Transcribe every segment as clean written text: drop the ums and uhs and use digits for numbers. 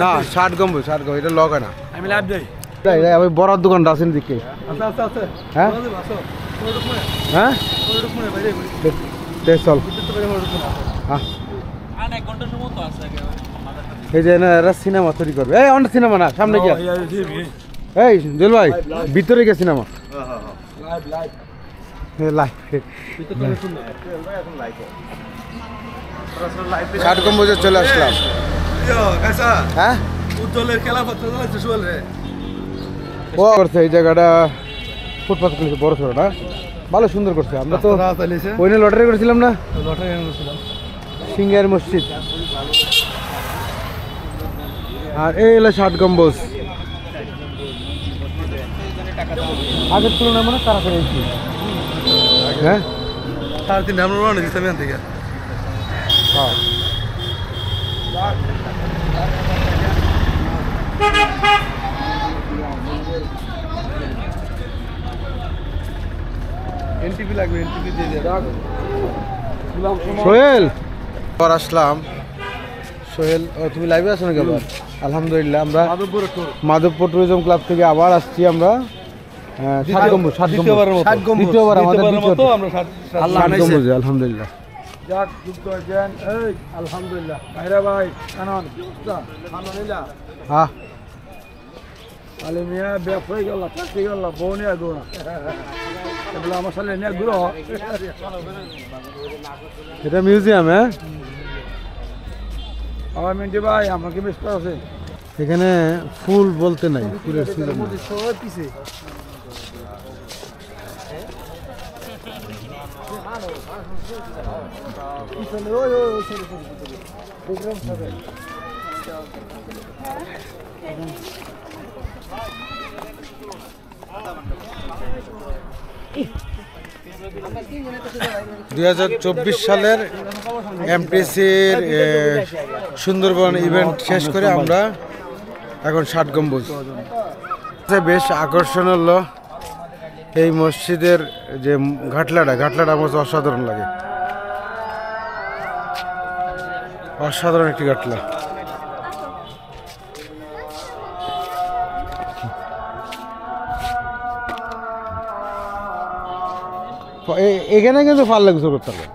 না 60 গম্বুজ এটা লক হয় না। আমি লাভ দেই আমি বড় দোকানটা আছেন দিকে। হ্যাঁ হ্যাঁ চল এই যে এরা সিনেমা তৈরি করবে। এই অন্য সিনেমা না সামনে গিয়া এই জুল ভাই ভিতরে গিয়ে সিনেমা ষাট গম্বুজে চলে আসলাম। হ্যাঁ ও করছে এই জায়গাটা ফুটপাথ খুলেছে বড় ছোট না ভালো সুন্দর করছে। আমরা তো ওই নিয়ে লটারি করেছিলাম না সিঙ্গার মসজিদ। আর এই হলো ষাট গম্বুজ। আগের তুলনায় মানে তাড়াতাড়ি হ্যাঁ 3:30 আমরা রওনা দিতাম এখান থেকে। এনটিপি লাগবে, এনটিপি দিয়ে দে। সোহেল আসলাম। সোহেল তুমি লাইভে আছো নাকি? আবার আলহামদুলিল্লাহ আমরা মাধবপুর ট্যুরিজম ক্লাব থেকে আবার আসছি। আমরা দ্বিতীয়বার আমাদের আলহামদুলিল্লাহ। আলহামদুলিল্লাহ ভাইরা ভাই হ্যাঁ আলিমিয়া ব্যবসায়ী গেল চাকরি গেল বউ নিয়ে গুণা এগুলো আমার সালে নিয়ে গুলো। এটা মিউজিয়াম। হ্যাঁ আমার মিন্টি ভাই আমাকে মিস করেছে। এখানে ফুল বলতে নাই, ফুলের সিজন পিছে সালের এমটিসির সুন্দরবন ইভেন্ট শেষ করে আমরা এখন ষাট গম্বুজ। বেশ আকর্ষণ হলো এই মসজিদের যে ঘাটলাটা আমার অসাধারণ লাগে, অসাধারণ একটি ঘাটলা। এখানে কিন্তু ভাল লাগছে করতে হবে।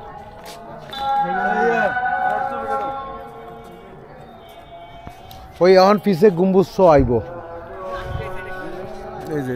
ওই এখন পিছে গম্বুজ আইব এই যে